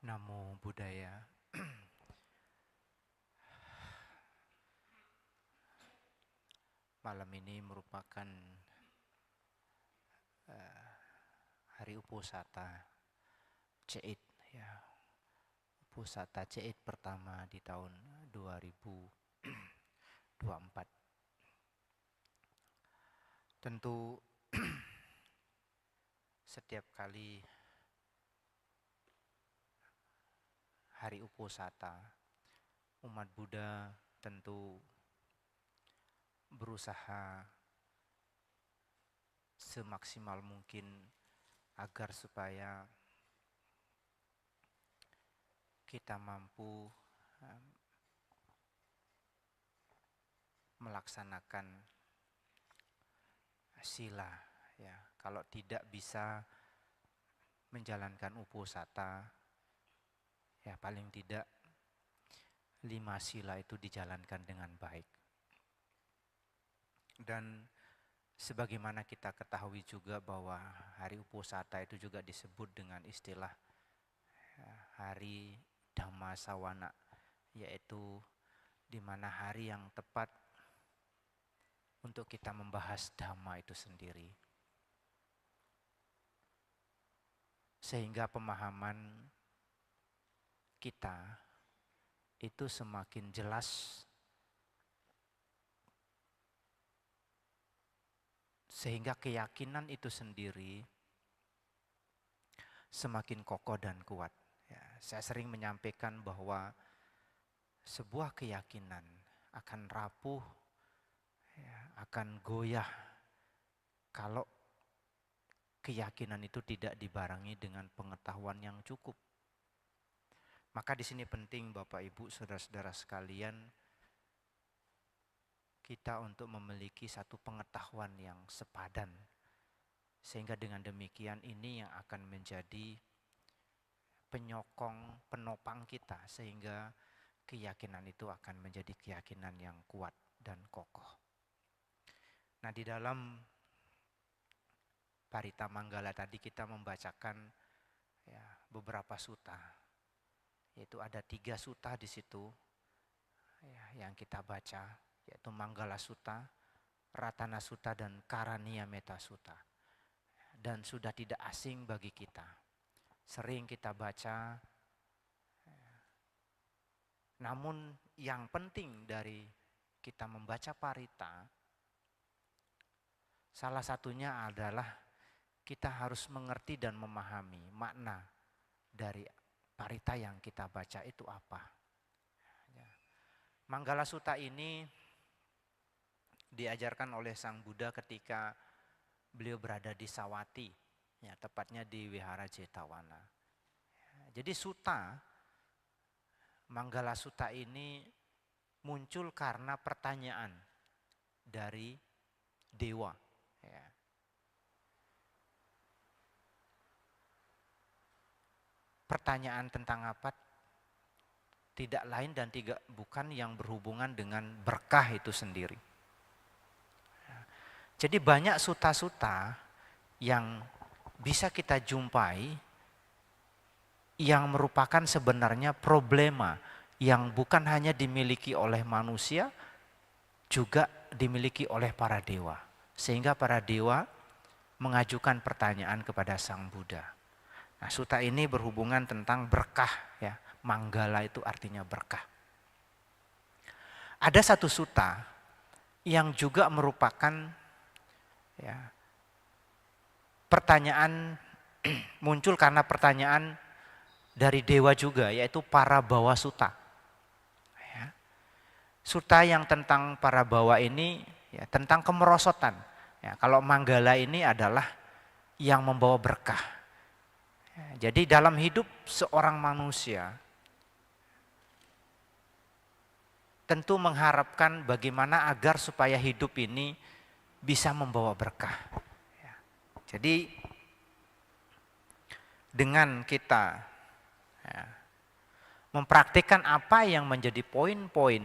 Namo Buddhaya. Malam ini merupakan hari Uposatha Ceit, ya. Uposatha Ceit pertama di tahun 2024. Tentu setiap kali hari Uposatha, umat Buddha tentu berusaha semaksimal mungkin agar supaya kita mampu melaksanakan sila, ya. Kalau tidak bisa menjalankan Uposatha, ya paling tidak 5 sila itu dijalankan dengan baik. Dan sebagaimana kita ketahui juga bahwa hari Uposatha itu juga disebut dengan istilah hari Dhammasawana, yaitu di mana hari yang tepat untuk kita membahas Dhamma itu sendiri. Sehingga pemahaman kita itu semakin jelas, sehingga keyakinan itu sendiri semakin kokoh dan kuat. Ya, saya sering menyampaikan bahwa sebuah keyakinan akan rapuh, ya, akan goyah kalau keyakinan itu tidak dibarengi dengan pengetahuan yang cukup. Maka di sini penting Bapak Ibu, saudara-saudara sekalian, kita untuk memiliki satu pengetahuan yang sepadan. Sehingga dengan demikian ini yang akan menjadi penyokong, penopang kita, sehingga keyakinan itu akan menjadi keyakinan yang kuat dan kokoh. Nah, di dalam Parita Manggala tadi kita membacakan ya, beberapa sutta, yaitu ada 3 sutta di situ ya, yang kita baca, yaitu Manggala Sutta, Ratana Sutta, dan Karaniya Metta Sutta. Dan sudah tidak asing bagi kita, sering kita baca. Namun yang penting dari kita membaca Parita, salah satunya adalah kita harus mengerti dan memahami makna dari Parita yang kita baca itu apa. Manggala Sutta ini diajarkan oleh Sang Buddha ketika beliau berada di Sawati, ya, tepatnya di Wihara Jetavana. Jadi sutta, Manggala Sutta ini muncul karena pertanyaan dari dewa. Ya. Pertanyaan tentang apa? Tidak lain dan bukan yang berhubungan dengan berkah itu sendiri. Jadi banyak sutta-sutta yang bisa kita jumpai yang merupakan sebenarnya problema yang bukan hanya dimiliki oleh manusia, juga dimiliki oleh para dewa. Sehingga para dewa mengajukan pertanyaan kepada Sang Buddha. Nah, sutta ini berhubungan tentang berkah, ya. Manggala itu artinya berkah. Ada satu sutta yang juga merupakan ya, pertanyaan muncul karena pertanyaan dari dewa juga, yaitu Parabawa Sutta. Ya. Sutta yang tentang Parabawa ini ya, tentang kemerosotan. Ya, kalau Manggala ini adalah yang membawa berkah. Ya, jadi dalam hidup seorang manusia tentu mengharapkan bagaimana agar supaya hidup ini bisa membawa berkah. Ya. Jadi dengan kita ya, mempraktikkan apa yang menjadi poin-poin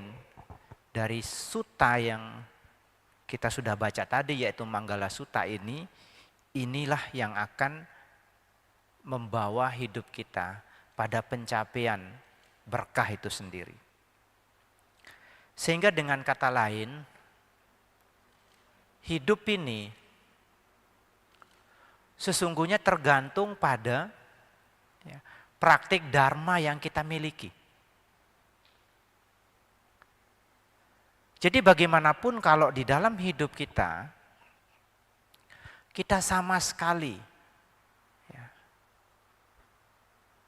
dari sutta yang kita sudah baca tadi, yaitu Manggala Sutta ini, inilah yang akan membawa hidup kita pada pencapaian berkah itu sendiri. Sehingga dengan kata lain, hidup ini sesungguhnya tergantung pada praktik dharma yang kita miliki. Jadi bagaimanapun kalau di dalam hidup kita sama sekali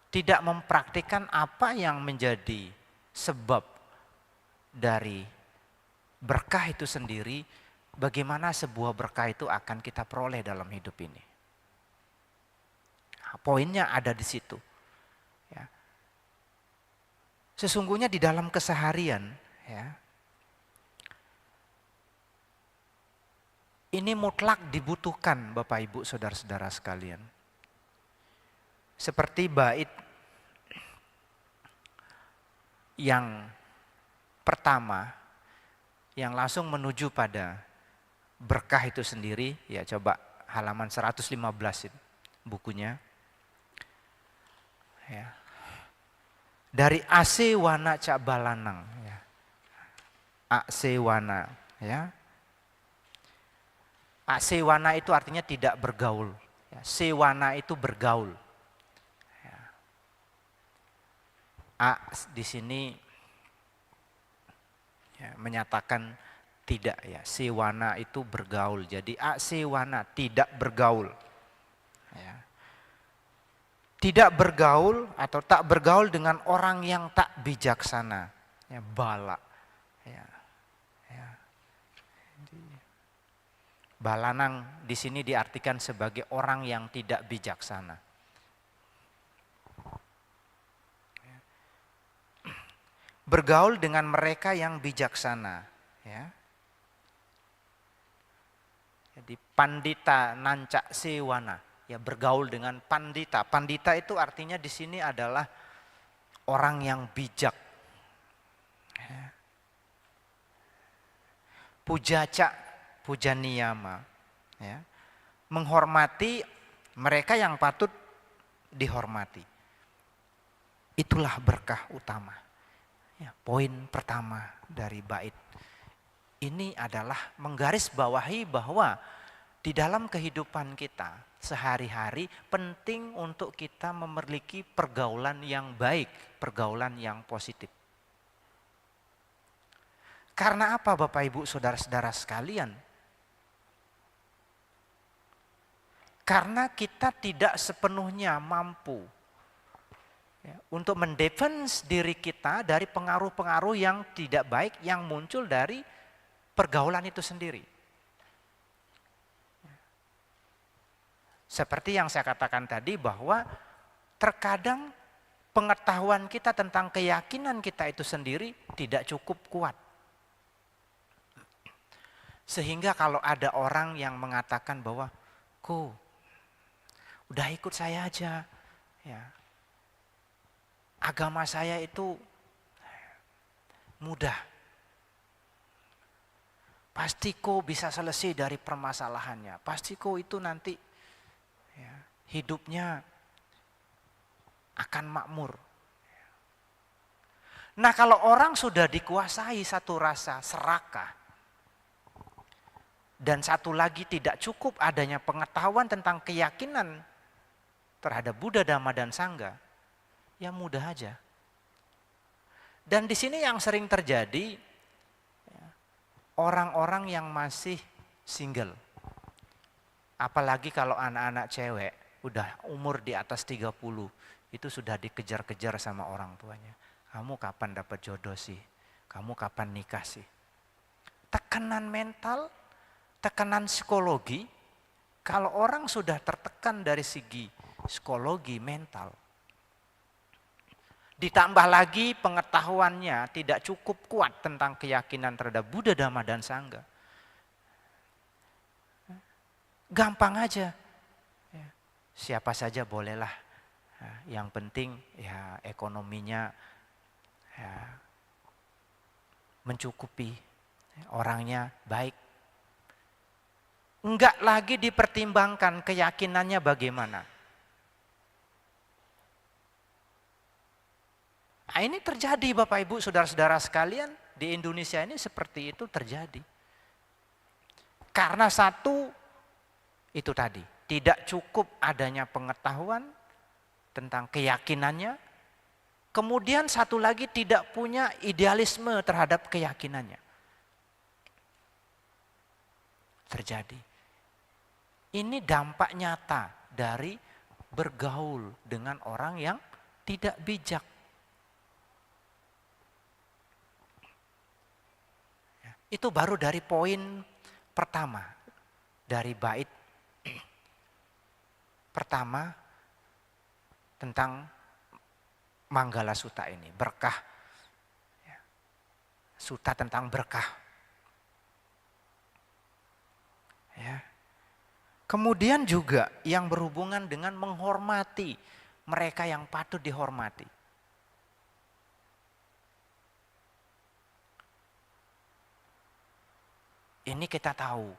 tidak mempraktikkan apa yang menjadi sebab dari berkah itu sendiri, bagaimana sebuah berkah itu akan kita peroleh dalam hidup ini. Nah, poinnya ada di situ. Ya. Sesungguhnya di dalam keseharian, ya, ini mutlak dibutuhkan Bapak Ibu saudara-saudara sekalian. Seperti bait yang pertama yang langsung menuju pada berkah itu sendiri, ya coba halaman 115 itu bukunya. Ya. Dari ase wana cak balanang, ya. Ase wana, ya. Ase wana itu artinya tidak bergaul, ya. Sewana itu bergaul. A di sini ya, menyatakan tidak, ya, sewana itu bergaul. Jadi a sewana tidak bergaul. Ya. Tidak bergaul atau tak bergaul dengan orang yang tak bijaksana. Ya, bala. Ya. Ya. Balanang di sini diartikan sebagai orang yang tidak bijaksana. Bergaul dengan mereka yang bijaksana, ya. Jadi pandita nancak sewana, ya, bergaul dengan pandita. Pandita itu artinya di sini adalah orang yang bijak. Ya. Pujaca, pujaniyama, ya. Menghormati mereka yang patut dihormati. Itulah berkah utama. Ya, poin pertama dari bait ini adalah menggarisbawahi bahwa di dalam kehidupan kita sehari-hari penting untuk kita memiliki pergaulan yang baik, pergaulan yang positif. Karena apa Bapak Ibu saudara-saudara sekalian? Karena kita tidak sepenuhnya mampu untuk mendefense diri kita dari pengaruh-pengaruh yang tidak baik yang muncul dari pergaulan itu sendiri. Seperti yang saya katakan tadi bahwa terkadang pengetahuan kita tentang keyakinan kita itu sendiri tidak cukup kuat. Sehingga kalau ada orang yang mengatakan bahwa, udah ikut saya aja, ya. Agama saya itu mudah. Pasti kok bisa selesai dari permasalahannya. Pasti kok itu nanti ya, hidupnya akan makmur. Nah, kalau orang sudah dikuasai satu rasa serakah dan satu lagi tidak cukup adanya pengetahuan tentang keyakinan terhadap Buddha, Dhamma, dan Sangha, ya mudah aja. Dan di sini yang sering terjadi orang-orang yang masih single. Apalagi kalau anak-anak cewek udah umur di atas 30, itu sudah dikejar-kejar sama orang tuanya. Kamu kapan dapat jodoh sih? Kamu kapan nikah sih? Tekanan mental, tekanan psikologi. Kalau orang sudah tertekan dari segi psikologi mental, ditambah lagi pengetahuannya tidak cukup kuat tentang keyakinan terhadap Buddha, Dhamma, dan Sangha. Gampang aja. Siapa saja bolehlah. Yang penting ya ekonominya ya, mencukupi. Orangnya baik. Enggak lagi dipertimbangkan keyakinannya bagaimana. Nah, ini terjadi Bapak Ibu Saudara-saudara sekalian, di Indonesia ini seperti itu terjadi. Karena satu, itu tadi, tidak cukup adanya pengetahuan tentang keyakinannya, kemudian satu lagi tidak punya idealisme terhadap keyakinannya. Terjadi. Ini dampak nyata dari bergaul dengan orang yang tidak bijak. Itu baru dari poin pertama, dari bait pertama tentang Manggala Sutta ini, berkah. Sutta tentang berkah. Ya. Kemudian juga yang berhubungan dengan menghormati mereka yang patut dihormati. Ini kita tahu,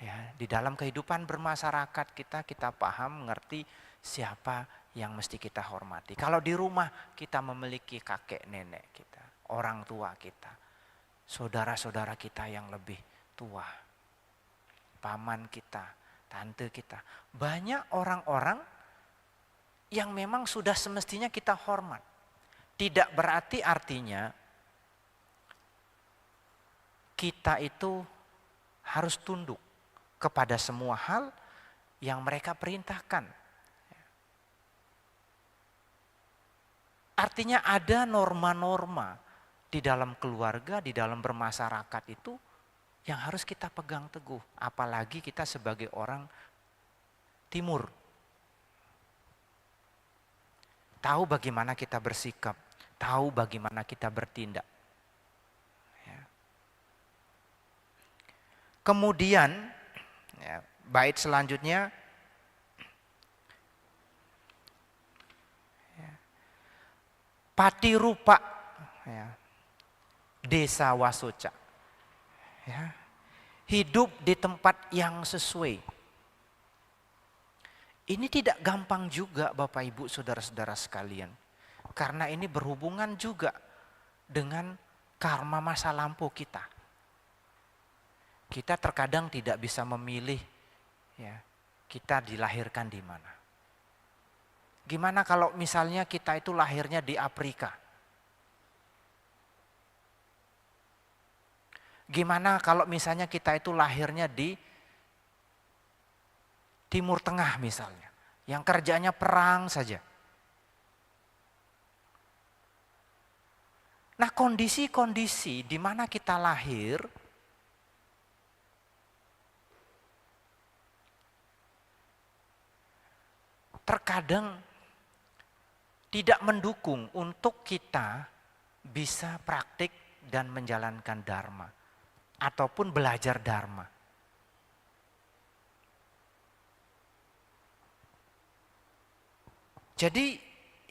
ya, di dalam kehidupan bermasyarakat kita paham, mengerti siapa yang mesti kita hormati. Kalau di rumah kita memiliki kakek nenek kita, orang tua kita, saudara-saudara kita yang lebih tua, paman kita, tante kita. Banyak orang-orang yang memang sudah semestinya kita hormat. Tidak berarti artinya kita itu harus tunduk kepada semua hal yang mereka perintahkan. Artinya ada norma-norma di dalam keluarga, di dalam bermasyarakat itu yang harus kita pegang teguh. Apalagi kita sebagai orang timur. Tahu bagaimana kita bersikap, tahu bagaimana kita bertindak. Kemudian, ya, bait selanjutnya, ya, Patirupa, ya, desa wasoca, ya, hidup di tempat yang sesuai. Ini tidak gampang juga Bapak Ibu Saudara-saudara sekalian, karena ini berhubungan juga dengan karma masa lampau kita. Kita terkadang tidak bisa memilih, ya, kita dilahirkan di mana. Gimana kalau misalnya kita itu lahirnya di Afrika? Gimana kalau misalnya kita itu lahirnya di Timur Tengah misalnya, yang kerjanya perang saja. Nah, kondisi-kondisi di mana kita lahir terkadang tidak mendukung untuk kita bisa praktik dan menjalankan dharma ataupun belajar dharma. Jadi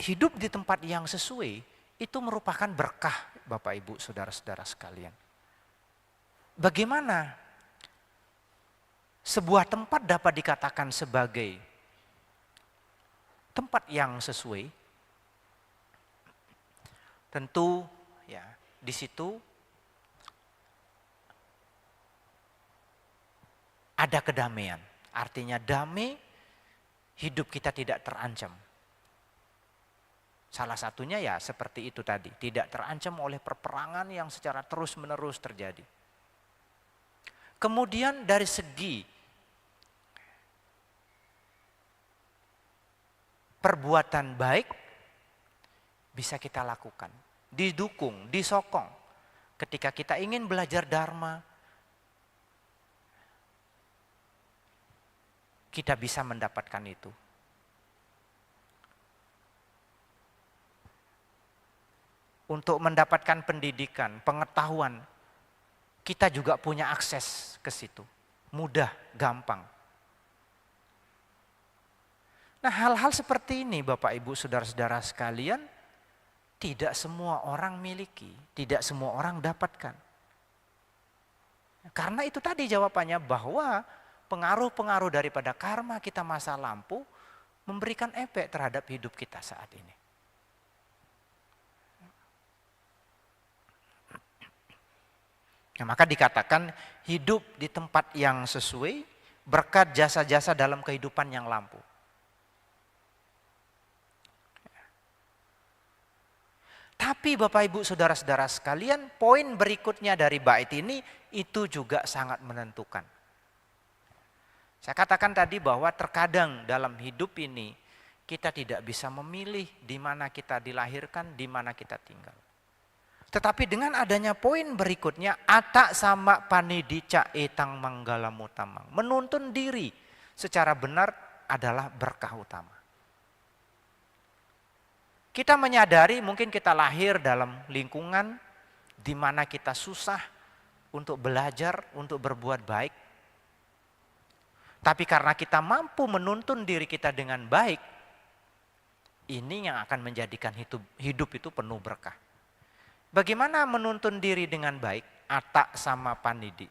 hidup di tempat yang sesuai itu merupakan berkah Bapak Ibu Saudara-saudara sekalian. Bagaimana sebuah tempat dapat dikatakan sebagai tempat yang sesuai? Tentu ya di situ ada kedamaian. Artinya damai, hidup kita tidak terancam. Salah satunya ya seperti itu tadi, tidak terancam oleh perperangan yang secara terus-menerus terjadi. Kemudian dari segi perbuatan baik bisa kita lakukan, didukung, disokong. Ketika kita ingin belajar dharma, kita bisa mendapatkan itu. Untuk mendapatkan pendidikan, pengetahuan, kita juga punya akses ke situ. Mudah, gampang. Nah, hal-hal seperti ini Bapak Ibu Saudara-saudara sekalian, tidak semua orang miliki, tidak semua orang dapatkan. Karena itu tadi jawabannya, bahwa pengaruh-pengaruh daripada karma kita masa lampau memberikan efek terhadap hidup kita saat ini. Nah, maka dikatakan hidup di tempat yang sesuai berkat jasa-jasa dalam kehidupan yang lampau. Tapi Bapak Ibu Saudara-saudara sekalian, poin berikutnya dari bait ini itu juga sangat menentukan. Saya katakan tadi bahwa terkadang dalam hidup ini kita tidak bisa memilih di mana kita dilahirkan, di mana kita tinggal. Tetapi dengan adanya poin berikutnya, atak sama panidica etang manggala mutamang. Menuntun diri secara benar adalah berkah utama. Kita menyadari mungkin kita lahir dalam lingkungan di mana kita susah untuk belajar, untuk berbuat baik. Tapi karena kita mampu menuntun diri kita dengan baik, ini yang akan menjadikan hidup itu penuh berkah. Bagaimana menuntun diri dengan baik? Atak sama panidi.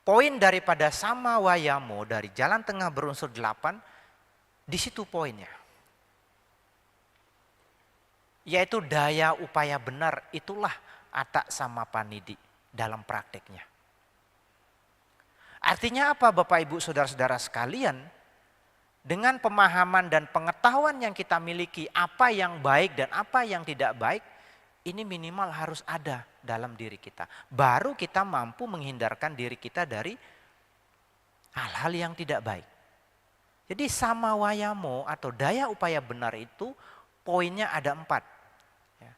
Poin daripada sama wayamo dari jalan tengah berunsur 8, di situ poinnya. Yaitu daya upaya benar, itulah atak sama panidi dalam prakteknya. Artinya apa Bapak Ibu Saudara-saudara sekalian? Dengan pemahaman dan pengetahuan yang kita miliki, apa yang baik dan apa yang tidak baik, ini minimal harus ada dalam diri kita. Baru kita mampu menghindarkan diri kita dari hal-hal yang tidak baik. Jadi sama wayamo atau daya upaya benar itu poinnya ada 4. Ya.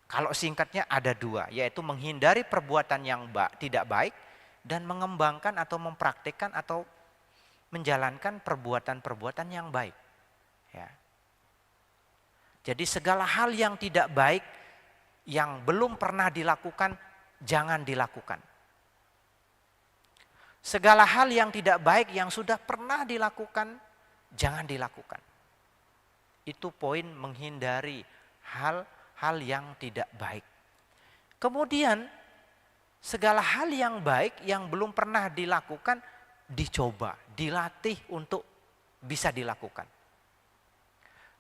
Kalau singkatnya ada 2, yaitu menghindari perbuatan yang tidak baik dan mengembangkan atau mempraktikkan atau menjalankan perbuatan-perbuatan yang baik. Ya. Jadi segala hal yang tidak baik, yang belum pernah dilakukan, jangan dilakukan. Segala hal yang tidak baik yang sudah pernah dilakukan, jangan dilakukan. Itu poin menghindari hal-hal yang tidak baik. Kemudian segala hal yang baik yang belum pernah dilakukan, dicoba, dilatih untuk bisa dilakukan.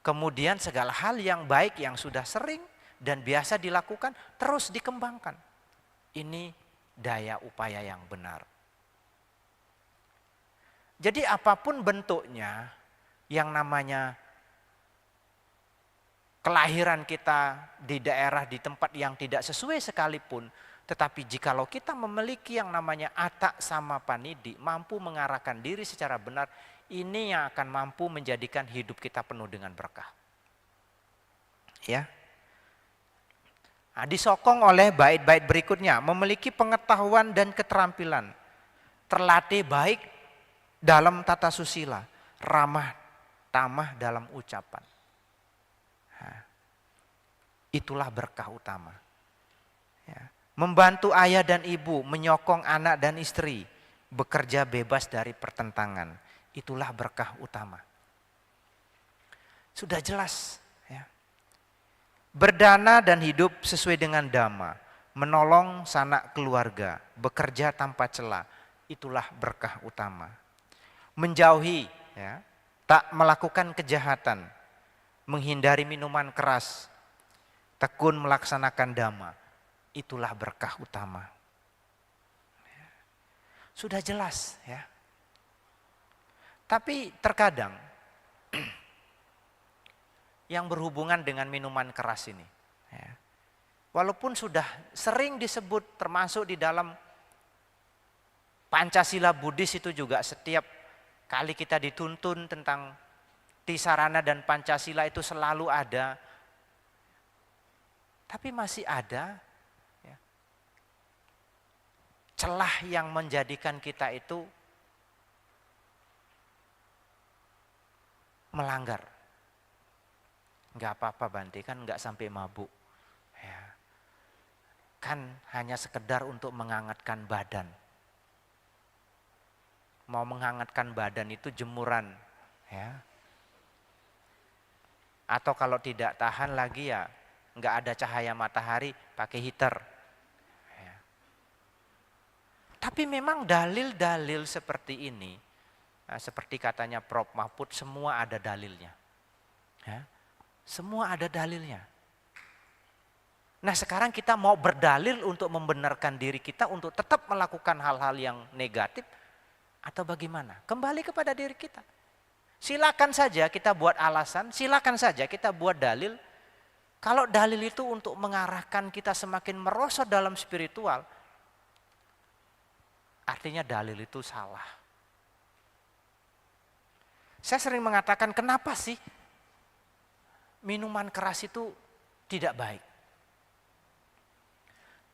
Kemudian segala hal yang baik yang sudah sering dan biasa dilakukan terus dikembangkan. Ini daya upaya yang benar. Jadi apapun bentuknya yang namanya kelahiran kita di daerah, di tempat yang tidak sesuai sekalipun, tetapi jikalau kita memiliki yang namanya atak sama panidi, mampu mengarahkan diri secara benar, ini yang akan mampu menjadikan hidup kita penuh dengan berkah. Ya. Nah, disokong oleh bait-bait berikutnya, memiliki pengetahuan dan keterampilan, terlatih baik dalam tata susila, ramah tamah dalam ucapan. Nah, itulah berkah utama. Ya. Membantu ayah dan ibu, menyokong anak dan istri, bekerja bebas dari pertentangan. Itulah berkah utama. Sudah jelas. Ya. Berdana dan hidup sesuai dengan dhamma, menolong sanak keluarga, bekerja tanpa celah. Itulah berkah utama. Menjauhi, ya, tak melakukan kejahatan, menghindari minuman keras, tekun melaksanakan dhamma. Itulah berkah utama. Sudah jelas ya. Tapi terkadang yang berhubungan dengan minuman keras ini, ya, walaupun sudah sering disebut termasuk di dalam Pancasila Buddhis itu juga setiap kali kita dituntun tentang Tisarana dan Pancasila itu selalu ada. Tapi masih ada celah yang menjadikan kita itu melanggar. Enggak apa-apa Bante, kan enggak sampai mabuk. Ya. Kan hanya sekedar untuk menghangatkan badan. Mau menghangatkan badan itu jemuran. Ya. Atau kalau tidak tahan lagi ya enggak ada cahaya matahari, pakai heater. Tapi memang dalil-dalil seperti ini, seperti katanya Prof. Mahfud, semua ada dalilnya. Ya. Semua ada dalilnya. Nah sekarang kita mau berdalil untuk membenarkan diri kita untuk tetap melakukan hal-hal yang negatif atau bagaimana? Kembali kepada diri kita. Silakan saja kita buat alasan, silakan saja kita buat dalil. Kalau dalil itu untuk mengarahkan kita semakin merosot dalam spiritual, artinya dalil itu salah. Saya sering mengatakan, kenapa sih minuman keras itu tidak baik?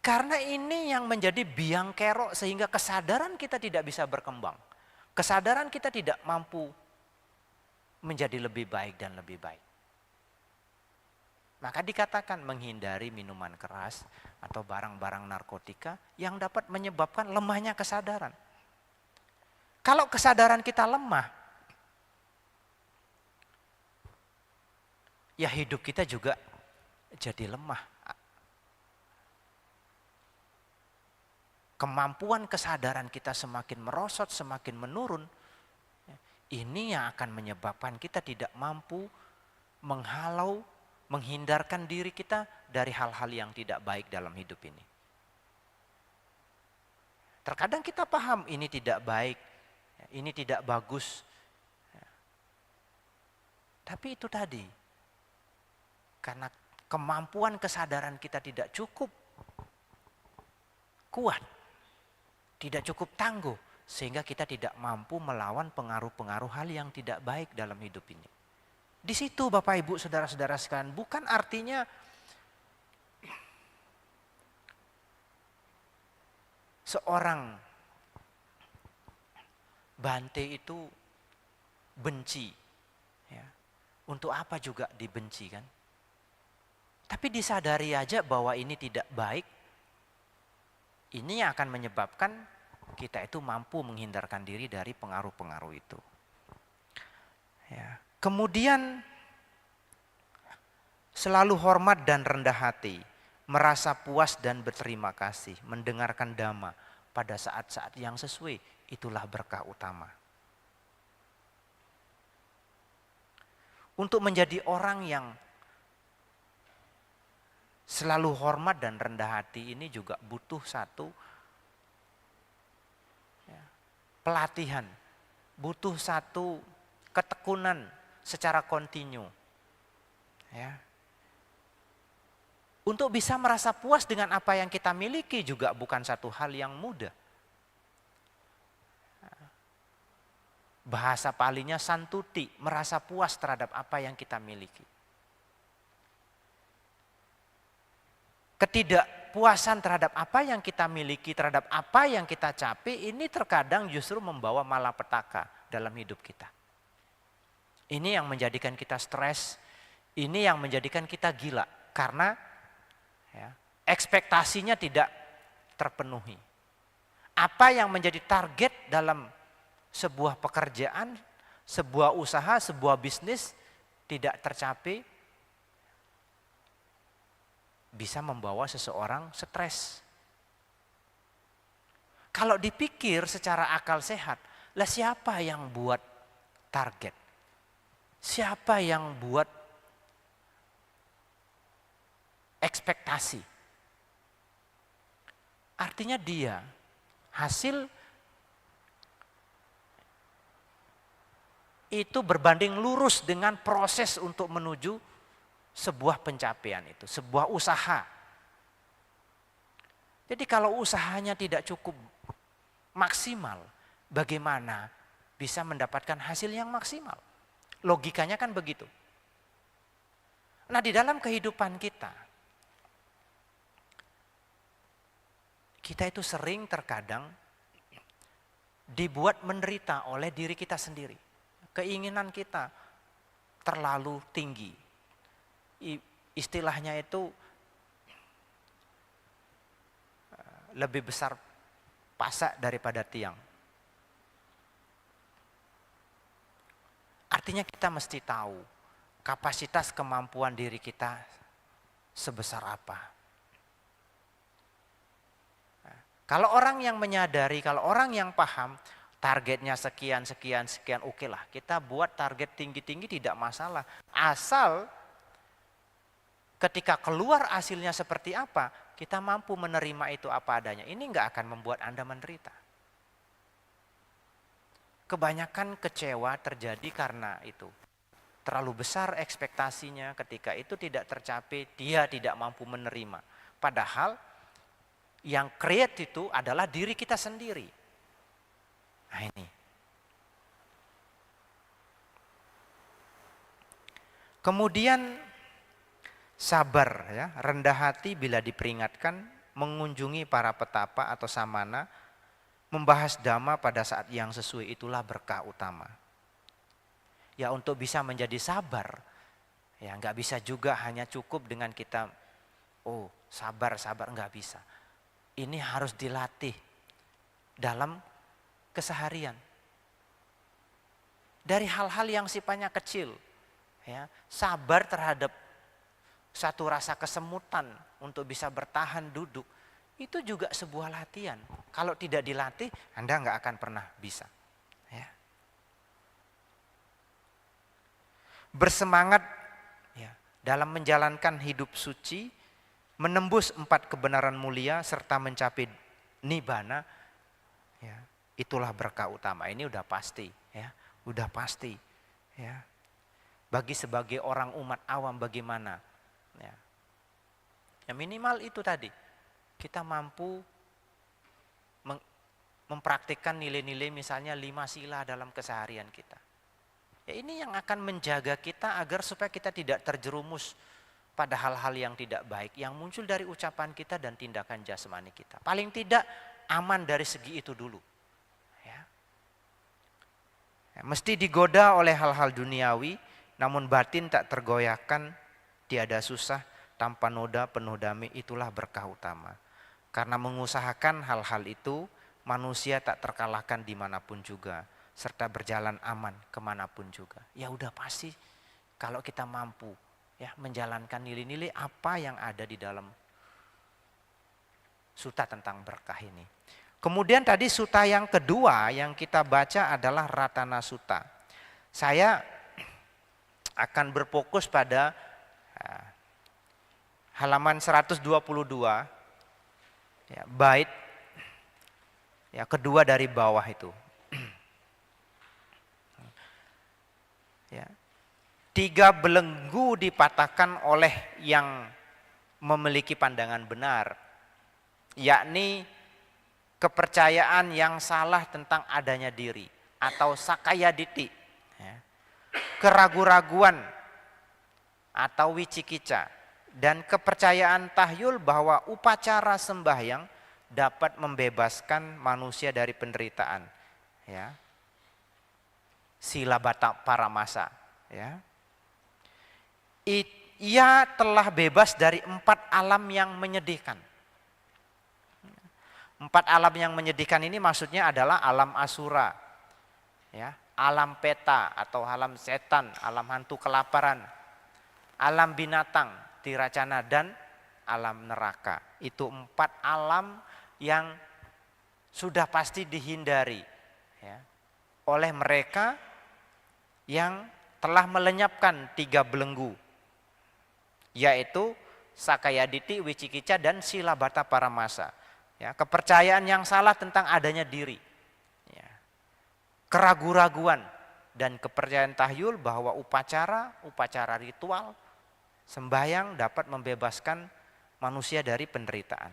Karena ini yang menjadi biang kerok sehingga kesadaran kita tidak bisa berkembang. Kesadaran kita tidak mampu menjadi lebih baik dan lebih baik. Maka dikatakan menghindari minuman keras atau barang-barang narkotika yang dapat menyebabkan lemahnya kesadaran. Kalau kesadaran kita lemah, ya hidup kita juga jadi lemah. Kemampuan kesadaran kita semakin merosot, semakin menurun. Ini yang akan menyebabkan kita tidak mampu menghalau, menghindarkan diri kita dari hal-hal yang tidak baik dalam hidup ini. Terkadang kita paham ini tidak baik, ini tidak bagus. Tapi itu tadi, karena kemampuan kesadaran kita tidak cukup kuat, tidak cukup tangguh, sehingga kita tidak mampu melawan pengaruh-pengaruh hal yang tidak baik dalam hidup ini. Di situ Bapak Ibu saudara-saudara sekalian, bukan artinya seorang Bante itu benci. Ya. Untuk apa juga dibenci kan? Tapi disadari aja bahwa ini tidak baik. Ini yang akan menyebabkan kita itu mampu menghindarkan diri dari pengaruh-pengaruh itu. Ya. Kemudian selalu hormat dan rendah hati, merasa puas dan berterima kasih, mendengarkan dhamma pada saat-saat yang sesuai, itulah berkah utama. Untuk menjadi orang yang selalu hormat dan rendah hati ini juga butuh satu pelatihan, butuh satu ketekunan secara kontinu. Ya. Untuk bisa merasa puas dengan apa yang kita miliki juga bukan satu hal yang mudah. Bahasa palinya santuti, merasa puas terhadap apa yang kita miliki. Ketidakpuasan terhadap apa yang kita miliki, terhadap apa yang kita capai, ini terkadang justru membawa malapetaka dalam hidup kita. Ini yang menjadikan kita stres, ini yang menjadikan kita gila, karena ya, ekspektasinya tidak terpenuhi. Apa yang menjadi target dalam sebuah pekerjaan, sebuah usaha, sebuah bisnis tidak tercapai, bisa membawa seseorang stres. Kalau dipikir secara akal sehat, lah siapa yang buat target? Siapa yang buat ekspektasi? Artinya dia hasil itu berbanding lurus dengan proses untuk menuju sebuah pencapaian itu, sebuah usaha. Jadi kalau usahanya tidak cukup maksimal, bagaimana bisa mendapatkan hasil yang maksimal? Logikanya kan begitu. Nah di dalam kehidupan kita itu sering terkadang dibuat menderita oleh diri kita sendiri. Keinginan kita terlalu tinggi. Istilahnya itu lebih besar pasak daripada tiang. Artinya kita mesti tahu kapasitas kemampuan diri kita sebesar apa. Kalau orang yang menyadari, kalau orang yang paham targetnya sekian, oke lah. Kita buat target tinggi-tinggi tidak masalah. Asal Ketika keluar hasilnya seperti apa, kita mampu menerima itu apa adanya. Ini nggak akan membuat Anda menderita. Kebanyakan kecewa terjadi karena itu. Terlalu besar ekspektasinya, ketika itu tidak tercapai, dia tidak mampu menerima. Padahal yang create itu adalah diri kita sendiri. Nah ini. Kemudian sabar, ya, rendah hati bila diperingatkan, mengunjungi para petapa atau samana, membahas dhamma pada saat yang sesuai, itulah berkah utama. Ya untuk bisa menjadi sabar, ya nggak bisa juga hanya cukup dengan kita, oh sabar, nggak bisa. Ini harus dilatih dalam keseharian. Dari hal-hal yang sifatnya kecil, ya, sabar terhadap satu rasa kesemutan untuk bisa bertahan duduk, itu juga sebuah latihan. Kalau tidak dilatih, Anda nggak akan pernah bisa. Ya. Bersemangat, ya, dalam menjalankan hidup suci, menembus 4 kebenaran mulia serta mencapai nibbana, ya, itulah berkah utama. Ini udah pasti, ya, udah pasti, ya. Bagi sebagai orang umat awam bagaimana? Ya. Ya minimal itu tadi, kita mampu mempraktikkan nilai-nilai misalnya 5 sila dalam keseharian kita. Ya ini yang akan menjaga kita agar supaya kita tidak terjerumus pada hal-hal yang tidak baik yang muncul dari ucapan kita dan tindakan jasmani kita. Paling tidak aman dari segi itu dulu. Ya. Ya, mesti digoda oleh hal-hal duniawi, namun batin tak tergoyahkan, tiada susah, tanpa noda penuh damai, itulah berkah utama. Karena mengusahakan hal-hal itu, manusia tak terkalahkan dimanapun juga, serta berjalan aman kemanapun juga. Ya udah pasti kalau kita mampu, ya, menjalankan nilai-nilai apa yang ada di dalam sutta tentang berkah ini. Kemudian tadi sutta yang kedua yang kita baca adalah Ratana Sutta. Saya akan berfokus pada halaman 122, ya, bait ya, kedua dari bawah itu. Ya. 3 belenggu dipatahkan oleh yang memiliki pandangan benar, yakni kepercayaan yang salah tentang adanya diri atau sakaya ditti, ya. Keraguan-raguan atau wicikica, dan kepercayaan tahyul bahwa upacara sembahyang dapat membebaskan manusia dari penderitaan, ya. Sila bata paramasa, ya. Ia telah bebas dari 4 alam yang menyedihkan. 4 alam yang menyedihkan ini maksudnya adalah alam asura, ya, alam peta atau alam setan, alam hantu kelaparan, alam binatang, tiracana, dan alam neraka. Itu 4 alam yang sudah pasti dihindari, ya, oleh mereka yang telah melenyapkan 3 belenggu, yaitu sakaya ditti, wicikica, dan sila bata paramasa. Ya, kepercayaan yang salah tentang adanya diri, ya, keraguan-raguan, dan kepercayaan tahyul bahwa upacara ritual sembahyang dapat membebaskan manusia dari penderitaan.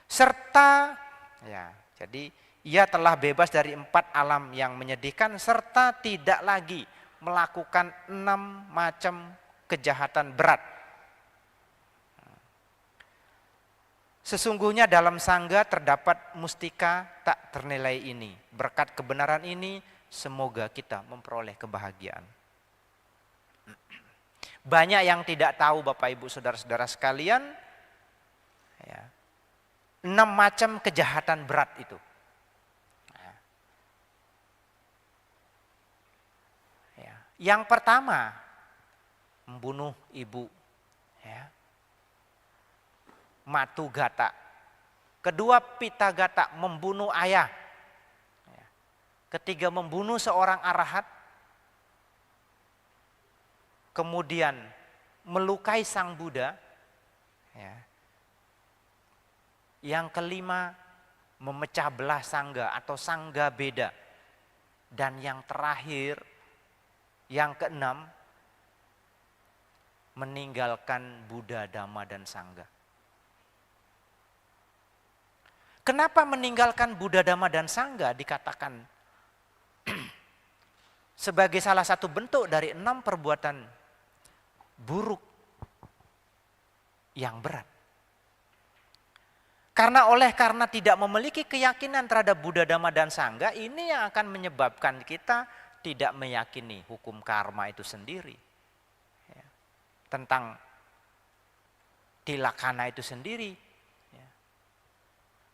Serta, ya, jadi ia telah bebas dari 4 alam yang menyedihkan serta tidak lagi melakukan 6 macam kejahatan berat. Sesungguhnya dalam sangga terdapat mustika tak ternilai ini. Berkat kebenaran ini semoga kita memperoleh kebahagiaan. Banyak yang tidak tahu Bapak Ibu Saudara-saudara sekalian, ya, 6 macam kejahatan berat itu. Yang pertama, membunuh ibu, ya. Matu gata. Kedua, pita gata, membunuh ayah. Ya. Ketiga, membunuh seorang arahat. Kemudian melukai sang Buddha. Ya. Yang kelima, memecah belah sangga atau sangga beda. Dan yang terakhir, yang keenam, meninggalkan Buddha, Dhamma, dan Sangga. Kenapa meninggalkan Buddha, Dhamma, dan Sangga dikatakan sebagai salah satu bentuk dari 6 perbuatan buruk yang berat? Karena tidak memiliki keyakinan terhadap Buddha, Dhamma, dan Sangga, ini yang akan menyebabkan kita tidak meyakini hukum karma itu sendiri. Ya. Tentang tilakkhana itu sendiri. Ya.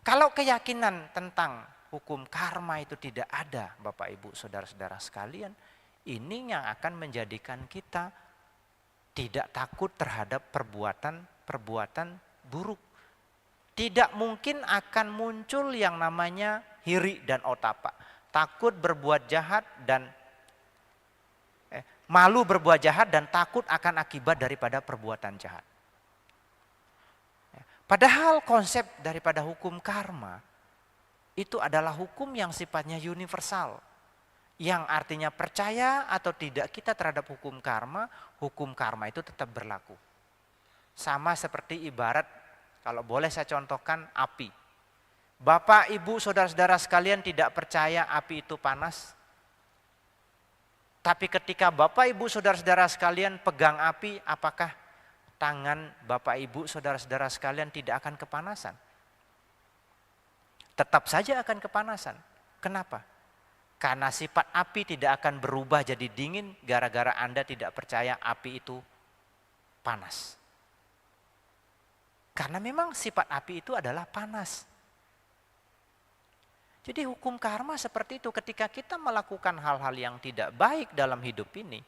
Kalau keyakinan tentang hukum karma itu tidak ada, Bapak Ibu Saudara-saudara sekalian, ini yang akan menjadikan kita tidak takut terhadap perbuatan buruk. Tidak mungkin akan muncul yang namanya hiri dan otapa. Takut berbuat jahat dan malu berbuat jahat dan takut akan akibat daripada perbuatan jahat. Padahal konsep daripada hukum karma itu adalah hukum yang sifatnya universal. Yang artinya percaya atau tidak kita terhadap hukum karma itu tetap berlaku. Sama seperti ibarat, kalau boleh saya contohkan, api. Bapak, Ibu, Saudara-saudara sekalian tidak percaya api itu panas. Tapi ketika Bapak, Ibu, Saudara-saudara sekalian pegang api, apakah tangan Bapak, Ibu, Saudara-saudara sekalian tidak akan kepanasan? Tetap saja akan kepanasan. Kenapa? Karena sifat api tidak akan berubah jadi dingin gara-gara Anda tidak percaya api itu panas. Karena memang sifat api itu adalah panas. Jadi hukum karma seperti itu, ketika kita melakukan hal-hal yang tidak baik dalam hidup ini,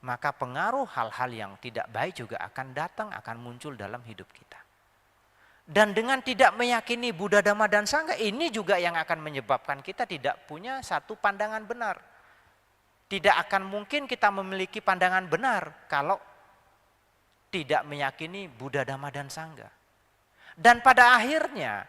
maka pengaruh hal-hal yang tidak baik juga akan datang, akan muncul dalam hidup kita. Dan dengan tidak meyakini Buddha, Dhamma, dan Sangga, ini juga yang akan menyebabkan kita tidak punya satu pandangan benar. Tidak akan mungkin kita memiliki pandangan benar kalau tidak meyakini Buddha, Dhamma, dan Sangga. Dan pada akhirnya,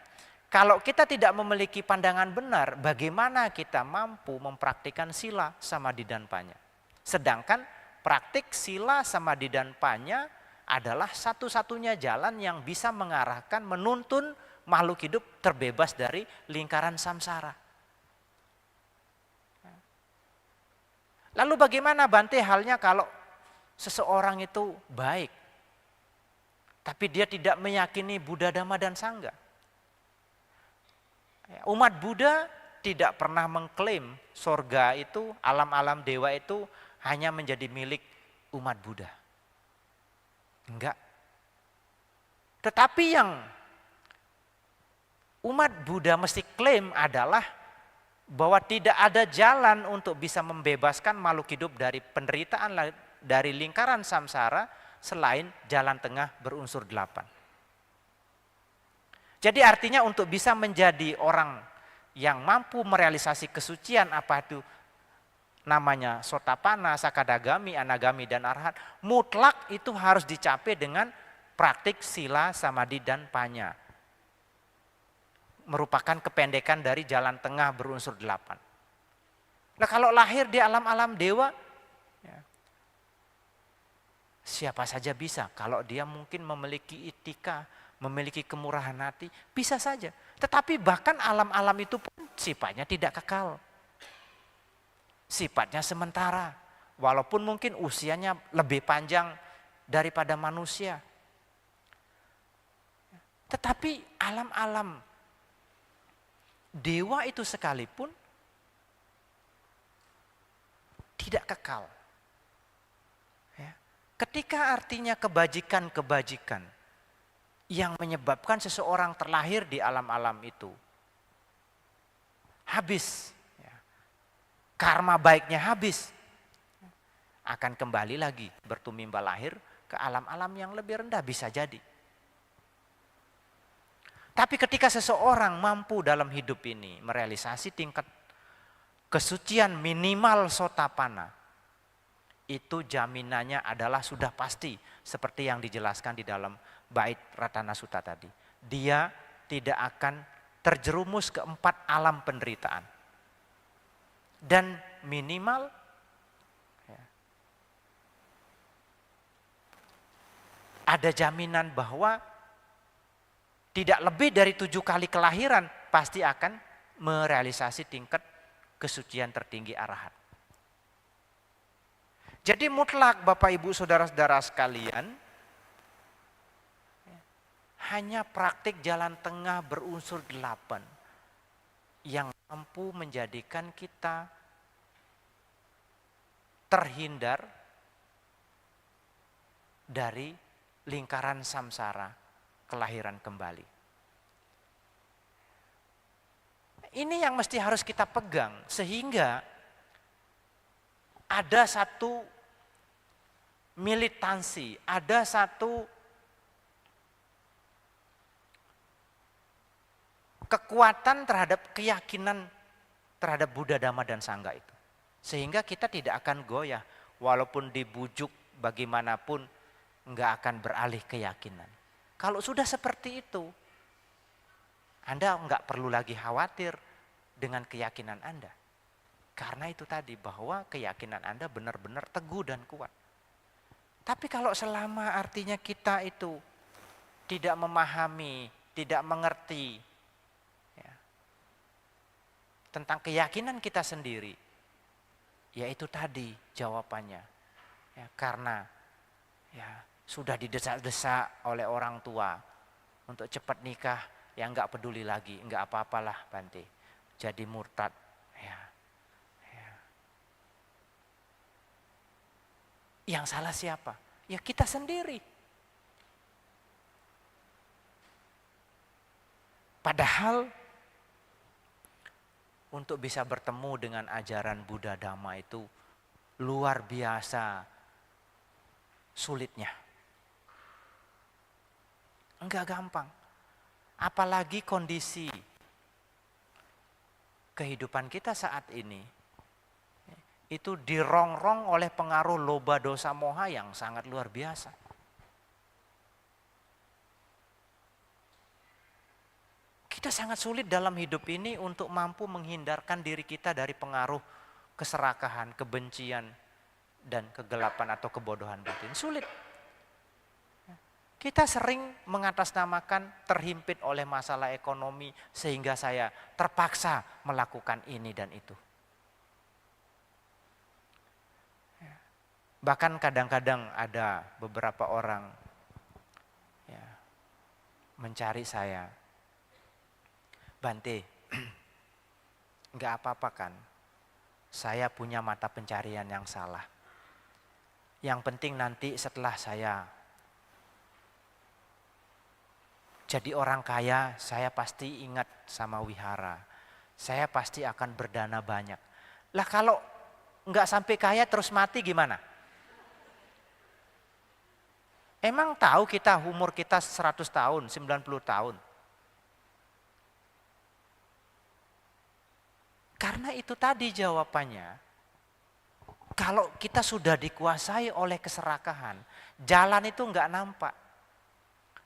kalau kita tidak memiliki pandangan benar, bagaimana kita mampu mempraktikkan sila, samadhi, dan panya? Sedangkan praktik sila, samadhi, dan panya adalah satu-satunya jalan yang bisa mengarahkan, menuntun makhluk hidup terbebas dari lingkaran samsara. Lalu bagaimana Bante halnya kalau seseorang itu baik, tapi dia tidak meyakini Buddha, Dhamma, dan Sangga? Umat Buddha tidak pernah mengklaim surga itu, alam-alam dewa itu hanya menjadi milik umat Buddha. Enggak. Tetapi yang umat Buddha mesti klaim adalah bahwa tidak ada jalan untuk bisa membebaskan makhluk hidup dari penderitaan, dari lingkaran samsara, selain jalan tengah berunsur 8. Jadi artinya untuk bisa menjadi orang yang mampu merealisasi kesucian, apa itu namanya Sotapanna, Sakadagami, Anagami, dan Arhat, mutlak itu harus dicapai dengan praktik sila, samadhi, dan panya. Merupakan kependekan dari jalan tengah berunsur 8. Nah kalau lahir di alam-alam dewa, ya, siapa saja bisa. Kalau dia mungkin memiliki itika, memiliki kemurahan hati, bisa saja. Tetapi bahkan alam-alam itu pun sifatnya tidak kekal. Sifatnya sementara. Walaupun mungkin usianya lebih panjang daripada manusia. Tetapi alam-alam dewa itu sekalipun tidak kekal. Ya. Ketika artinya kebajikan-kebajikan yang menyebabkan seseorang terlahir di alam-alam itu habis, ya, karma baiknya habis, akan kembali lagi bertumimba lahir ke alam-alam yang lebih rendah, bisa jadi. Tapi ketika seseorang mampu dalam hidup ini merealisasi tingkat kesucian minimal Sotapanna, itu jaminannya adalah sudah pasti seperti yang dijelaskan di dalam bait Ratana Sutta tadi. Dia tidak akan terjerumus ke 4 alam penderitaan. Dan minimal ya, ada jaminan bahwa tidak lebih dari 7 kali kelahiran pasti akan merealisasi tingkat kesucian tertinggi arahat. Jadi mutlak Bapak Ibu Saudara-saudara sekalian, hanya praktik jalan tengah berunsur 8 yang mampu menjadikan kita terhindar dari lingkaran samsara, kelahiran kembali. Ini yang mesti harus kita pegang sehingga ada satu militansi, ada satu kekuatan terhadap keyakinan terhadap Buddha, Dhamma, dan Sangha itu. Sehingga kita tidak akan goyah, walaupun dibujuk bagaimanapun enggak akan beralih keyakinan. Kalau sudah seperti itu, Anda enggak perlu lagi khawatir dengan keyakinan Anda. Karena itu tadi bahwa keyakinan Anda benar-benar teguh dan kuat. Tapi kalau selama artinya kita itu tidak memahami, tidak mengerti ya, tentang keyakinan kita sendiri, ya itu tadi jawabannya. Ya, karena ya sudah didesak-desak oleh orang tua untuk cepat nikah, ya enggak peduli lagi, enggak apa-apalah Bante, jadi murtad. Yang salah siapa? Ya kita sendiri. Padahal untuk bisa bertemu dengan ajaran Buddha Dhamma itu luar biasa sulitnya. Enggak gampang. Apalagi kondisi kehidupan kita saat ini itu dirongrong oleh pengaruh loba dosa moha yang sangat luar biasa. Kita sangat sulit dalam hidup ini untuk mampu menghindarkan diri kita dari pengaruh keserakahan, kebencian, dan kegelapan atau kebodohan batin. Sulit. Kita sering mengatasnamakan terhimpit oleh masalah ekonomi sehingga saya terpaksa melakukan ini dan itu. Bahkan kadang-kadang ada beberapa orang ya, mencari saya, Bante, enggak apa-apa kan, saya punya mata pencarian yang salah. Yang penting nanti setelah saya jadi orang kaya, saya pasti ingat sama wihara. Saya pasti akan berdana banyak. Lah kalau enggak sampai kaya terus mati gimana? Emang tahu kita umur kita 100 tahun, 90 tahun. Karena itu tadi jawabannya. Kalau kita sudah dikuasai oleh keserakahan, jalan itu enggak nampak.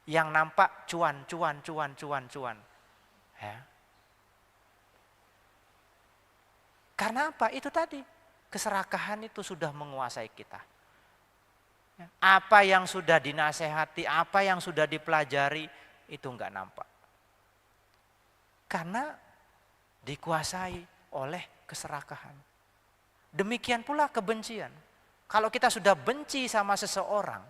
Yang nampak cuan. Ya. Karena apa? Itu tadi. Keserakahan itu sudah menguasai kita. Apa yang sudah dinasehati, apa yang sudah dipelajari, itu enggak nampak. Karena dikuasai oleh keserakahan. Demikian pula kebencian. Kalau kita sudah benci sama seseorang,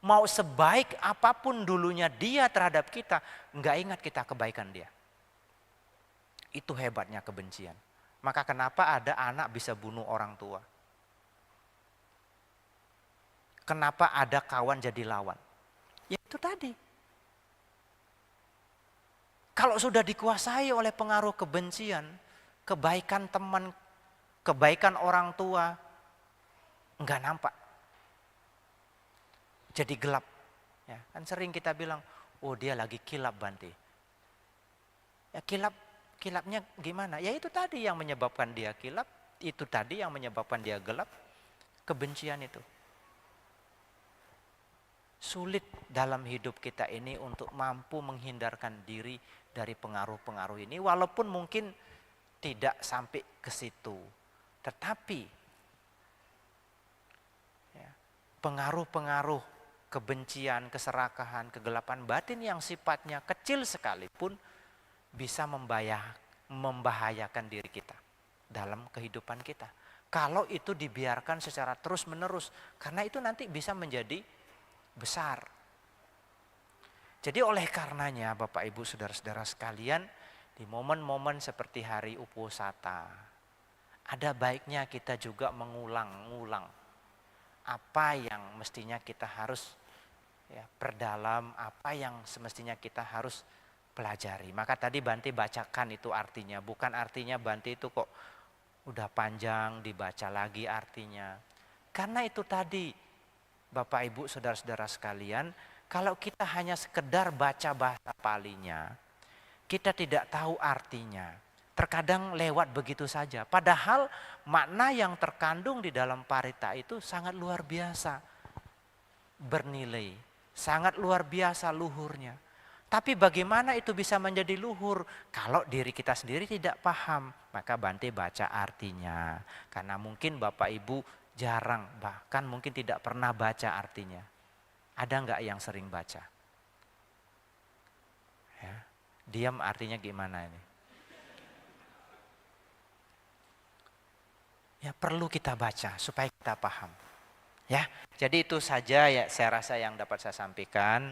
mau sebaik apapun dulunya dia terhadap kita, enggak ingat kita kebaikan dia. Itu hebatnya kebencian. Maka kenapa ada anak bisa bunuh orang tua? Kenapa ada kawan jadi lawan? Ya itu tadi. Kalau sudah dikuasai oleh pengaruh kebencian, kebaikan teman, kebaikan orang tua, enggak nampak. Jadi gelap. Ya, kan sering kita bilang, oh dia lagi kilap Bante. Ya kilapnya gimana? Ya itu tadi yang menyebabkan dia kilap, itu tadi yang menyebabkan dia gelap. kebencian itu. Sulit dalam hidup kita ini untuk mampu menghindarkan diri dari pengaruh-pengaruh ini, walaupun mungkin tidak sampai ke situ. Tetapi ya, pengaruh-pengaruh kebencian, keserakahan, kegelapan batin yang sifatnya kecil sekalipun bisa membahayakan diri kita dalam kehidupan kita. Kalau itu dibiarkan secara terus-menerus, karena itu nanti bisa menjadi besar. Jadi oleh karenanya Bapak Ibu Saudara-saudara sekalian, di momen-momen seperti hari Uposatha, ada baiknya kita juga mengulang-ulang apa yang mestinya kita harus perdalam, apa yang semestinya kita harus pelajari. Maka tadi Bante bacakan itu artinya, bukan artinya Bante itu kok udah panjang dibaca lagi artinya. Karena itu tadi Bapak Ibu Saudara-saudara sekalian, kalau kita hanya sekedar baca bahasa Palinya, kita tidak tahu artinya. Terkadang lewat begitu saja. Padahal makna yang terkandung di dalam parita itu sangat luar biasa bernilai, sangat luar biasa luhurnya. Tapi bagaimana itu bisa menjadi luhur kalau diri kita sendiri tidak paham? Maka Bante baca artinya. Karena mungkin Bapak Ibu jarang, bahkan mungkin tidak pernah baca artinya. Ada enggak yang sering baca? Ya, diam artinya gimana ini? Ya perlu kita baca supaya kita paham. Ya, jadi itu saja ya saya rasa yang dapat saya sampaikan.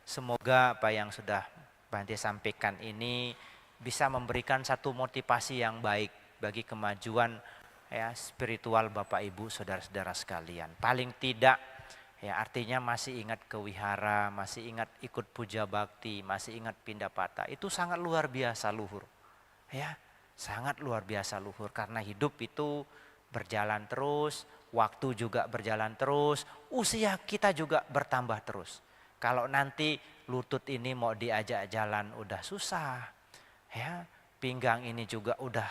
Semoga apa yang sudah Bante sampaikan ini bisa memberikan satu motivasi yang baik bagi kemajuan ya spiritual Bapak Ibu Saudara-saudara sekalian. Paling tidak ya artinya masih ingat ke wihara, masih ingat ikut puja bakti, masih ingat pindapata. Itu sangat luar biasa luhur. Ya, sangat luar biasa luhur karena hidup itu berjalan terus, waktu juga berjalan terus, usia kita juga bertambah terus. Kalau nanti lutut ini mau diajak jalan udah susah, ya pinggang ini juga udah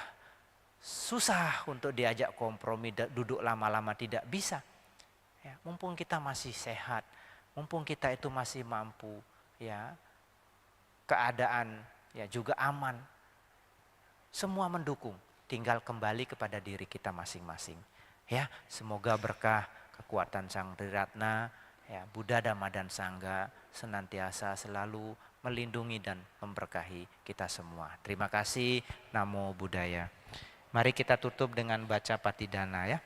susah untuk diajak kompromi, duduk lama-lama tidak bisa. Ya, mumpung kita masih sehat, mumpung kita itu masih mampu, ya keadaan ya juga aman, semua mendukung. Tinggal kembali kepada diri kita masing-masing. Ya, semoga berkah kekuatan Sang Triratna, ya Buddha Dhamma dan Sangha senantiasa selalu melindungi dan memberkahi kita semua. Terima kasih. Namo Buddhaya. Mari kita tutup dengan baca Patidana ya.